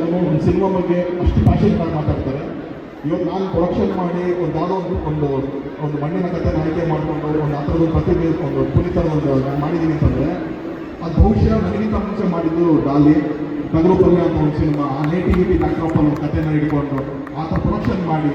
ಎಲ್ಲರೂ ಒಂದು ಸಿನಿಮಾ ಬಗ್ಗೆ ಅಷ್ಟು ಪ್ಯಾಷನ್ ಮಾತಾಡ್ತಾರೆ. ಇವತ್ತು ನಾನು ಪ್ರೊಡಕ್ಷನ್ ಮಾಡಿ ಒಂದು ಯಾವುದೋ ಒಂದು ಒಂದು ಮಣ್ಣಿನ ಕಥೆ ಆಯ್ಕೆ ಮಾಡಿಕೊಂಡು ಒಂದು ಆ ಥರದ್ದು ಪ್ರತಿಭೆ ಒಂದು ಪುನೀತರ ಒಂದು ನಾನು ಮಾಡಿದ್ದೀನಿ ಅಂತಂದರೆ ಅದು ಬಹುಶಃ ನನಗಿಂತ ಮುಂಚೆ ಮಾಡಿದ್ದು ಡಾಲಿ ನಗರೂಪಲ್ಲಿ ಅನ್ನೋ ಒಂದು ಸಿನಿಮಾ, ಆ ನೇಟಿವಿಟಿ ಬ್ಯಾಕ್ಡ್ರಾಪಲ್ಲಿ ಒಂದು ಕಥೆನ ಹಿಡ್ಕೊಂಡು ಆ ಥರ ಪ್ರೊಡಕ್ಷನ್ ಮಾಡಿ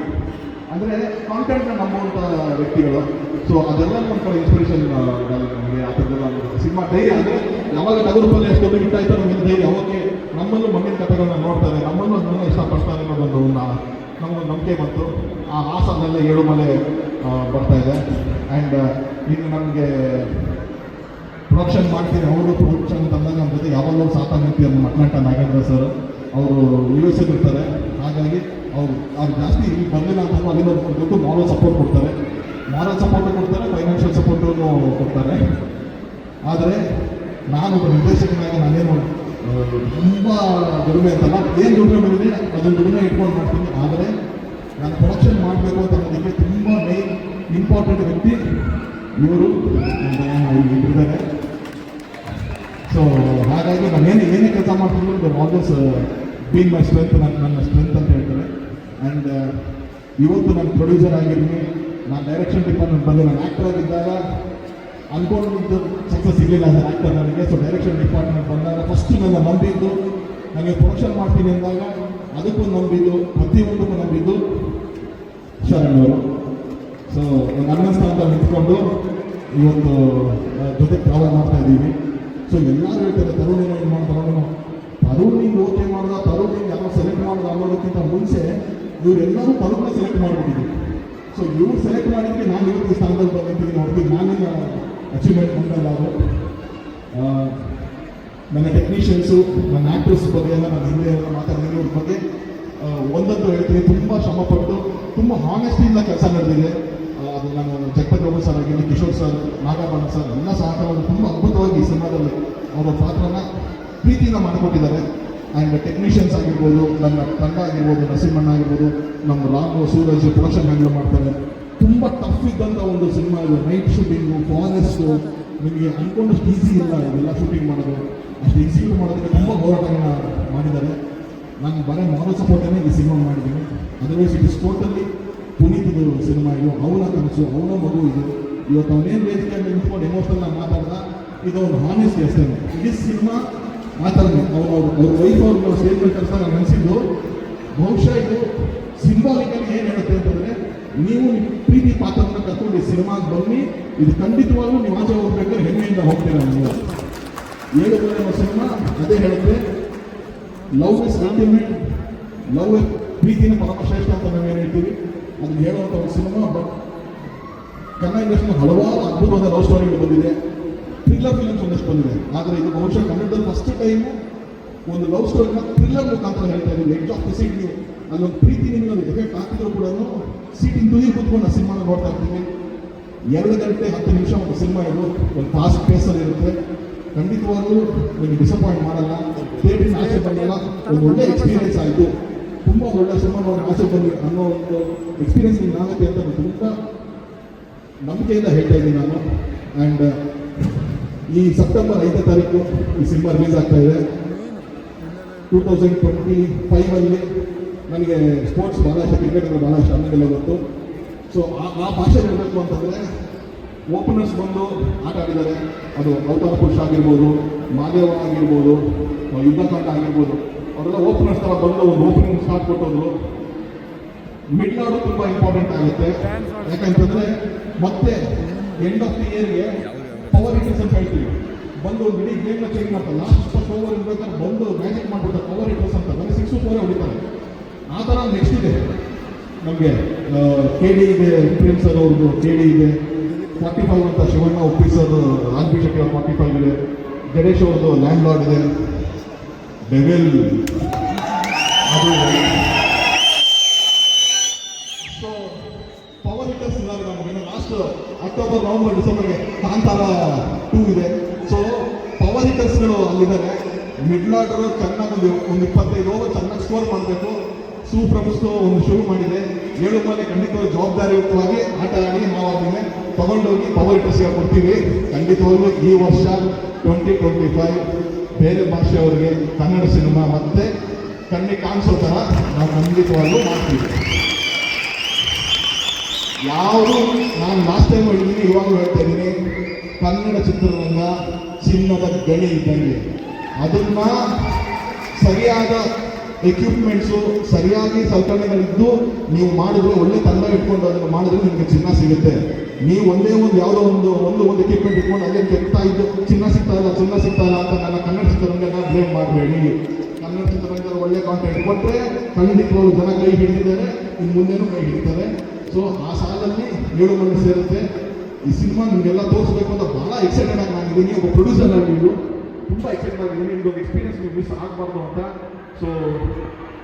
ಅಂದರೆ ಕಾಂಟೆಂಟ್ನ ನಂಬುವಂಥ ವ್ಯಕ್ತಿಗಳು. ಸೊ ಅದೆಲ್ಲ ಒಂದು ಕಡೆ ಇನ್ಸ್ಪಿರೇಷನ್ ನಮಗೆ ಆ ಥರದ್ದೆಲ್ಲ ಸಿನಿಮಾ ಧೈರ್ಯ ಅಂದರೆ ಯಾವಾಗ ನಗರೂಪಲ್ಲಿ ಅಷ್ಟೊಂದು ಹಿಟ್ ಆಯ್ತು ನಮಗೆ ಧೈರ್ಯ, ಅವಾಗೆ ನಮ್ಮಲ್ಲೂ ಮಣ್ಣಿನ ಕಥೆಗಳನ್ನ ನೋಡ್ತಾರೆ, ನಮ್ಮಲ್ಲೂ ಅದನ್ನು ಇಷ್ಟಪಡ್ತಾರೆ ಅನ್ನೋದೊಂದು ನಮಗೊಂದು ನಂಬಿಕೆ ಬಂತು. ಆ ಸಾಲದಲ್ಲೇ ಏಳು ಮಲೆ ಬರ್ತಾ ಇದೆ. ಆ್ಯಂಡ್ ಇನ್ನು ನಮಗೆ ಪ್ರೊಡಕ್ಷನ್ ಮಾಡ್ತೀನಿ, ಅವರು ಪ್ರೊಡಕ್ಷನ್ ತಂದಾಗ ನಮ್ಮ ಜೊತೆ ಯಾವಾಗಲೂ ಸಾಥ ನಿಂತಿ ನಮ್ಮ ಮಟ್ನಟ ನಾಗೇಂದ್ರ ಸರ್ ಅವರು US ಇರ್ತಾರೆ. ಹಾಗಾಗಿ ಅವ್ರು ಜಾಸ್ತಿ ಇಲ್ಲಿ ಬರಲಿಲ್ಲ ಅಂತಂದ್ರೆ ಅಲ್ಲಿಂದ ದೊಡ್ಡ ಮಾರಲ್ ಸಪೋರ್ಟ್ ಕೊಡ್ತಾರೆ, ಫೈನಾನ್ಷಿಯಲ್ ಸಪೋರ್ಟು ಕೊಡ್ತಾರೆ. ಆದರೆ ನಾನು ಒಬ್ಬ ನಿರ್ದೇಶಕನಾಗಿ ನಾನೇನು ತುಂಬ ದುಡಿಮೆ ಅಂತಲ್ಲ, ಏನು ದುಡಿಮೆ ಮಾಡಿದೆ ಅದನ್ನು ದುಡಿಮೆ ಇಟ್ಕೊಂಡು ಮಾಡ್ತೀನಿ. ಆದರೆ ನಾನು ಪ್ರೊಡಕ್ಷನ್ ಮಾಡಬೇಕು ಅಂತ ಅನ್ನೋದಕ್ಕೆ ತುಂಬ ಮೇನ್ ಇಂಪಾರ್ಟೆಂಟ್ ವ್ಯಕ್ತಿ ಇವರು ಇದ್ದಾರೆ. ಸೊ ಹಾಗಾಗಿ ನಾನು ಏನೇ ಕೆಲಸ ಮಾಡ್ತಿದ್ರು the always been my strength, ನನ್ನ ಸ್ಟ್ರೆಂತ್ ಅಂತ ಹೇಳ್ತಾರೆ. ಆ್ಯಂಡ್ ಇವತ್ತು ನಾನು ಪ್ರೊಡ್ಯೂಸರ್ ಆಗಿದ್ದೀನಿ, ನಾನು ಡೈರೆಕ್ಷನ್ ಡಿಪಾರ್ಟ್ಮೆಂಟ್ ಬಂದು ನಾನು ಆ್ಯಕ್ಟರ್ ಆಗಿದ್ದಾಗ ಅಂದ್ಕೊಂಡಿದ್ದು ಸಕ್ಸಸ್ ಸಿಗಲಿಲ್ಲ ಆಸ್ ಆ್ಯಕ್ಟರ್ ನನಗೆ. ಸೊ ಡೈರೆಕ್ಷನ್ ಡಿಪಾರ್ಟ್ಮೆಂಟ್ ಬಂದಾಗ ಫಸ್ಟ್ ನನ್ನ ನಂಬಿದ್ದು, ನನಗೆ ಪ್ರೊಡಕ್ಷನ್ ಮಾಡ್ತೀನಿ ಅಂದಾಗ ಅದಕ್ಕೂ ನಂಬಿದ್ದು, ಪ್ರತಿಯೊಂದಕ್ಕೂ ನಂಬಿದ್ದು ಶರಣ್ ಅವರು. ಸೊ ನನ್ನ ಸ್ಥಾನದಲ್ಲಿ ನಿಂತ್ಕೊಂಡು ಇವತ್ತು ಜೊತೆ ಟ್ರಾವೆಲ್ ಮಾಡ್ತಾ ಇದ್ದೀವಿ. ಸೊ ಎಲ್ಲರೂ ಹೇಳ್ತಾರೆ ತರುಣಿನ ಇದು ಮಾಡಿ ತರುಣಿಗೆ ಓಕೆ ಮಾಡ್ದ, ತರುಣಿಗೆ ಯಾರೋ ಸೆಲೆಕ್ಟ್ ಮಾಡೋದು ಅನ್ನೋದಕ್ಕಿಂತ ಮುಂಚೆ ಇವರೆಲ್ಲರೂ ತರುಣ ಸೆಲೆಕ್ಟ್ ಮಾಡಿಬಿಟ್ಟಿದ್ದೀವಿ. ಸೊ ಇವ್ರು ಸೆಲೆಕ್ಟ್ ಮಾಡಿದ್ದಕ್ಕೆ ನಾನು ಇವತ್ತು ಈ ಸ್ಥಾನದಲ್ಲಿ ಬಂದಿದ್ದೀನಿ. ಹೊರತು ನಾನೇನು ಅಚೀವ್ಮೆಂಟ್ ಬಂದಲ್ಲ. ಅದು ನನ್ನ ಟೆಕ್ನಿಷಿಯನ್ಸು, ನನ್ನ ಆ್ಯಕ್ಟರ್ಸ್ ಬಗ್ಗೆ ಎಲ್ಲ ನಾನು ಹಿಂದೆ ಎಲ್ಲ ಮಾತಾಡಿದ್ದೀನಿ. ಇವ್ರ ಬಗ್ಗೆ ಒಂದಂತೂ ಹೇಳ್ತೀನಿ, ತುಂಬ ಶ್ರಮಪಟ್ಟು ತುಂಬ ಹಾನೆಸ್ಟಿಯಿಂದ ಕೆಲಸ ನಡೆದಿದೆ. ಅದು ನಾನು ಜಗಪತಿ ಬಾಬು ಸರ್ ಆಗಿರಲಿ, ಕಿಶೋರ್ ಸರ್, ನಾಗಾಭರಣ ಸರ್ ಎಲ್ಲ ಸಹಕಾರವನ್ನು ತುಂಬ ಅದ್ಭುತವಾಗಿ ಈ ಸಿನಿಮಾದಲ್ಲಿ ಅವರ ಪಾತ್ರನ ಪ್ರೀತಿಯಿಂದ ಮಾಡಿಕೊಟ್ಟಿದ್ದಾರೆ. ಆ್ಯಂಡ್ ಟೆಕ್ನಿಷಿಯನ್ಸ್ ಆಗಿರ್ಬೋದು, ನನ್ನ ತಂಡ ಆಗಿರ್ಬೋದು, ನರಸಿಂಹಣ್ಣ ಆಗಿರ್ಬೋದು, ನಮ್ಮ ರಾಮು, ಸೂರಜ್ ಪ್ರೊಡಕ್ಷನ್ ಹ್ಯಾಂಡಲ್ ಮಾಡ್ತಾರೆ. ತುಂಬ ಟಫ್ ಇದ್ದಂಥ ಒಂದು ಸಿನಿಮಾ ಇದು. ನೈಟ್ ಶೂಟಿಂಗು, ಫಾರೆಸ್ಟು, ನಿಮಗೆ ಅಂದ್ಕೊಂಡಷ್ಟು ಈಸಿ ಇಲ್ಲ ಇದೆಲ್ಲ ಶೂಟಿಂಗ್ ಮಾಡೋದು. ಅಷ್ಟು ಎಕ್ಸಿಕ್ಯೂಟ್ ಮಾಡೋದಕ್ಕೆ ತುಂಬ ಹೋರಾಟಗಳನ್ನ ಮಾಡಿದ್ದಾರೆ. ನಾನು ಬರೀ ಮಾರಲ್ ಸಪೋರ್ಟನ್ನೇ ಈ ಸಿನಿಮಾ ಮಾಡಿದ್ದೀನಿ. ಅದರ್ವೈಸ್ ಇಟ್ ಇಸ್ ಟೋಟಲಿ ಪುನೀತ್ದು ಸಿನಿಮಾ ಇದು. ಅವನ ಕನಸು, ಅವನ ಮಗು ಇದು. ಇವತ್ತು ಅವನೇನು ವೇದಿಕೆಯಲ್ಲಿ ನಿಂತ್ಕೊಂಡು ಎಮೋಷನಲ್ ಮಾತಾಡ್ದ, ಇದು ಒಂದು ಹಾನೆಸ್ಟಿ ಅಷ್ಟೇ. ಇಡೀ ಸಿನಿಮಾ ಮಾತಾಡಿದೆ. ಅವ್ರ ವೈಫ್ ಅವ್ರನ್ನ ಸ್ಟೇಜ್ಮೆಂಟ್ ಕಳಿಸ್ತಾ ನಾನು ಅನಿಸಿದ್ದು, ಬಹುಶಃ ಇದು ಸಿಂಬಾಲಿಕಲಿ ಏನು ಹೇಳುತ್ತೆ ಅಂತಂದರೆ, ನೀವು ನಿಮ್ಮ ಪ್ರೀತಿ ಪಾತ್ರವನ್ನು ಕರ್ಕೊಂಡು ಈ ಸಿನಿಮಾಗೆ ಬನ್ನಿ, ಇದು ಖಂಡಿತವಾಗೂ ನೀವು ಆಚೆ ಹೋಗ್ಬೇಕಾದ್ರೆ ಹೆಮ್ಮೆಯಿಂದ ಹೋಗ್ತೀರಾ. ನೀವು 7 ಮಲೆ ಸಿನಿಮಾ ಅದೇ ಹೇಳುತ್ತೆ, ಲವ್ ಇಸ್ ಅಲ್ಟಿಮೇಟ್, ಲವ್ ಪ್ರೀತಿನ ಪರಮಶ್ರೇಷ್ಠ ಅಂತ ನಾವೇನು ಹೇಳ್ತೀವಿ, ಅದನ್ನು ಹೇಳುವಂಥ ಒಂದು ಸಿನಿಮಾ. ಬಟ್ ಕನ್ನಡ ಇಂಡಸ್ಟ್ರಿ ಹಲವಾರು ಅದ್ಭುತವಾದ ಲವ್ ಸ್ಟೋರಿಗಳು ಬಂದಿದೆ, ಥ್ರಿಲ್ಲರ್ ಫಿಲ್ಮ್ಸ್ ಒಂದಷ್ಟು ಬಂದಿದೆ. ಆದರೆ ಇದು ಬಹುಶಃ ಕನ್ನಡದಲ್ಲಿ ಫಸ್ಟ್ ಟೈಮು ಒಂದು ಲವ್ ಸ್ಟೋರಿನ ಥ್ರಿಲ್ಲರ್ ಮುಖಾಂತರ ಹೇಳ್ತಾ ಇದ್ದೀವಿ. ಎಡ್ಜ್ ಆಫ್ ದ ಸೀಟ್, ನೀವು ಅಲ್ಲೊಂದು ಪ್ರೀತಿ ನಿಮಗೆ ಒಂದು ಎಫೆಕ್ಟ್ ಹಾಕಿದ್ರು ಕೂಡ ಸೀಟಿಂಗ್ ತುದಿ ಕೂತ್ಕೊಂಡು ಆ ಸಿನಿಮಾನ ನೋಡ್ತಾ ಇರ್ತೀವಿ. 2 ಗಂಟೆ 10 ನಿಮಿಷ ಒಂದು ಸಿನಿಮಾ ಇದು, ಒಂದು ಫಾಸ್ಟ್ ಪೇಸಲ್ಲಿ ಇರುತ್ತೆ. ಖಂಡಿತವಾಗ್ಲೂ ನಿಮಗೆ ಡಿಸಪಾಯಿಂಟ್ ಮಾಡಲ್ಲ. ಥಿಯೇಟ್ರಿನ ಆಸೆ ಬಂದಾಗ ಒಂದು ಒಳ್ಳೆ ಎಕ್ಸ್ಪೀರಿಯನ್ಸ್ ಆಯಿತು. ತುಂಬ ಒಳ್ಳೆ ಸಿನಿಮಾ ನೋಡಿ ಆಸೆ ಬಂದು ಅನ್ನೋ ಒಂದು ಎಕ್ಸ್ಪೀರಿಯನ್ಸ್ ನಿಮ್ಗೆ ಆಗುತ್ತೆ ಅಂತ ತುಂಬ ನಂಬಿಕೆಯಿಂದ ಹೇಳ್ತಾ ಇದ್ದೀನಿ ನಾನು. ಆ್ಯಂಡ್ ಈ ಸೆಪ್ಟೆಂಬರ್ 5ನೇ ತಾರೀಕು ಈ ಸಿನಿಮಾ ರಿಲೀಸ್ ಆಗ್ತಾ ಇದೆ. 2025 ನನಗೆ ಸ್ಪೋರ್ಟ್ಸ್ ಭಾಳ ಇಷ್ಟ, ಕ್ರಿಕೆಟ್ ಅಂದರೆ ಭಾಳ ಇಷ್ಟ, ಅನ್ನೋದೆಲ್ಲ ಗೊತ್ತು. ಸೊ ಆ ಭಾಷೆ ಹೇಳಬೇಕು ಅಂತಂದರೆ, ಓಪನರ್ಸ್ ಬಂದು ಆಟ ಆಡಿದ್ದಾರೆ. ಅದು ಅವತಾರ ಪುರುಷ ಆಗಿರ್ಬೋದು, ಮಾದೇವ ಆಗಿರ್ಬೋದು, ಯುದ್ಧಕಾಂಡ ಆಗಿರ್ಬೋದು, ಅವರೆಲ್ಲ ಓಪನರ್ಸ್ ಥರ ಬಂದು ಒಂದು ಓಪನಿಂಗ್ ಸ್ಟಾರ್ಟ್ ಕೊಟ್ಟೋದ್ರು. ಮಿಡ್ ಆರ್ಡರ್ ತುಂಬ ಇಂಪಾರ್ಟೆಂಟ್ ಆಗುತ್ತೆ. ಯಾಕಂತಂದರೆ ಮತ್ತೆ ಎಂಡ್ ಆಫ್ ದಿ ಇಯರ್ಗೆ ಪವರ್ ಹಿಟರ್ಸ್ ಅಂತ ಹೇಳ್ತೀವಿ, ಬಂದು ಒಂದು ಇಡೀ ಗೇಮ್ನ ಚೇಂಜ್ ಮಾಡ್ತಾರೆ. ಲಾಸ್ಟ್ 20 ಓವರ್ ಇರ್ಬೇಕಾದ್ರೆ ಬಂದು ಮ್ಯಾಜಿಕ್ ಮಾಡಿಬಿಡ್ತಾರೆ ಪವರ್ ಹಿಟರ್ಸ್ ಅಂತ. ಬರೀ 6 ಓವರ್ ಹೊಡಿತಾರೆ. ಆ ಥರ ನೆಕ್ಸ್ಟ್ ಇದೆ ನಮಗೆ. KD ಇದೆ, ಪ್ರೇಮ್ ಸರ್ ಅವ್ರದ್ದು KD ಇದೆ. 45 ಅಂತ ಶಿವಣ್ಣ ಒಪ್ಪಿಸರ್, ರಾಜ್ಬಿ ಶೆಟ್ಟಿ ಅವ್ರ 45 ಇದೆ. ಗಣೇಶ್ ಅವ್ರದ್ದು ಲ್ಯಾಂಡ್ ಲಾರ್ಡ್ ಇದೆ. ಡೆವೆಲ್ ಅದು. ಸೊ ಪವರ್ ಹಿಟರ್ಸ್ ಇದ್ದಾರೆ ನಮಗೆ. ಲಾಸ್ಟ್ ಅಕ್ಟೋಬರ್, ನವೆಂಬರ್, ಡಿಸೆಂಬರ್ಗೆ ಕಾಂತಾರ 2 ಇದೆ. ಸೊ ಪವರ್ ಹಿಟರ್ಸ್ಗಳು ಅಲ್ಲಿದ್ದಾರೆ. ಮಿಡ್ಲ್ ಆರ್ಡರ್ ಚೆನ್ನಾಗಿ ಒಂದು 25 ಓವರ್ ಚೆನ್ನಾಗಿ ಸ್ಕೋರ್ ಮಾಡಬೇಕು. ಸೂಪ್ರಮ್ಸ್ತು ಒಂದು ಶುರು ಮಾಡಿದೆ. 7 ಮಲೆ ಖಂಡಿತವಾಗಿ ಜವಾಬ್ದಾರಿಯುತವಾಗಿ ಆಟ ಆಡಿ ನಾವು ಅದನ್ನೇ ತಗೊಂಡೋಗಿ ಪವರ್ ಹಿಟರ್ಸ್ಗೆ ಕೊಡ್ತೀವಿ. ಖಂಡಿತವಾಗ್ಲೂ ಈ ವರ್ಷ 2025 ಬೇರೆ ಭಾಷೆಯವರಿಗೆ ಕನ್ನಡ ಸಿನಿಮಾ ಮತ್ತೆ ಕಣ್ಣಿಗೆ ಕಾಣಿಸೋ ಥರ ನಾವು ಖಂಡಿತವಾಗ್ಲೂ ಮಾಡ್ತೀವಿ. ಯಾವುದು ನಾನು ಲಾಸ್ಟ್ ಟೈಮ್ ಹೇಳಿದ್ದೀನಿ, ಇವಾಗಲೂ ಹೇಳ್ತಾ ಇದ್ದೀನಿ, ಕನ್ನಡ ಚಿತ್ರರಂಗ ಚಿನ್ನದ ಗಣಿ ಇದ್ದಂಗೆ. ಅದನ್ನ ಸರಿಯಾದ ಎಕ್ವಿಪ್ಮೆಂಟ್ಸು, ಸರಿಯಾಗಿ ಸಲಕರಣೆಗಳಿದ್ದು ನೀವು ಮಾಡಿದ್ರೆ, ಒಳ್ಳೆ ತಂಡ ಇಟ್ಕೊಂಡು ಅದನ್ನು ಮಾಡಿದ್ರೆ ನಿಮಗೆ ಚಿನ್ನ ಸಿಗುತ್ತೆ. ನೀವು ಒಂದೇ ಯಾವುದೋ ಒಂದು ಎಕ್ವಿಪ್ಮೆಂಟ್ ಇಟ್ಕೊಂಡು ಅದೇ ಕೆತ್ತಾ ಇದ್ದು ಚಿನ್ನ ಸಿಗ್ತಾ ಇಲ್ಲ ಅಂತ ನನ್ನ ಕನ್ನಡ ಚಿತ್ರರಂಗನ ಬ್ಲೇಮ್ ಮಾಡಬೇಡಿ. ಕನ್ನಡ ಚಿತ್ರರಂಗದ ಒಳ್ಳೆ ಕಾಂಟೆಂಟ್ ಕೊಟ್ಟರೆ ಖಂಡಿತವಾಗ್ಲೂ ಜನ ಕೈ ಹಿಡಿದಿದ್ದಾರೆ, ಇನ್ನು ಮುಂದೇನೂ ಕೈ ಹಿಡಿತಾರೆ. ಸೊ ಆ ಸಾಲಲ್ಲಿ 7 ಮಂದಿ ಸೇರುತ್ತೆ. ಈ ಸಿನಿಮಾ ನಿಮಗೆಲ್ಲ ತೋರಿಸ್ಬೇಕು ಅಂತ ಭಾಳ ಎಕ್ಸೈಟೆಡ್ ಆಗಿ ನಾನಿದ್ದೀನಿ. ಒಬ್ಬ ಪ್ರೊಡ್ಯೂಸರ್ ಆಗಿ ನೀವು ತುಂಬ ಎಕ್ಸೈಟೆಡ್ ಆಗಿದ್ದೀನಿ. ಇದೊಂದು ಎಕ್ಸ್ಪೀರಿಯನ್ಸ್ ನೀವು ಮಿಸ್ ಆಗಬಾರ್ದು ಅಂತ. ಸೊ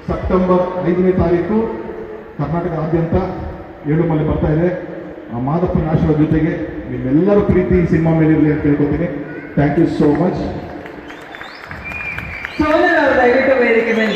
ಸೆಪ್ಟೆಂಬರ್ 5ನೇ ತಾರೀಕು ಕರ್ನಾಟಕದಾದ್ಯಂತ 7 ಮಲೆ ಬರ್ತಾ ಇದೆ. ಆ ಮಾದಪ್ಪನ ಆಶೀರ್ವಾದ ಜೊತೆಗೆ ನಿಮ್ಮೆಲ್ಲರ ಪ್ರೀತಿ ಈ ಸಿನಿಮಾ ಮೇಲೆ ಇರಲಿ ಅಂತ ಕೇಳ್ಕೊತೀನಿ. Thank you so much. Sonal ಅವರು ದಯವಿಟ್ಟು ವೇದಿಕೆ ಮೇಲೆ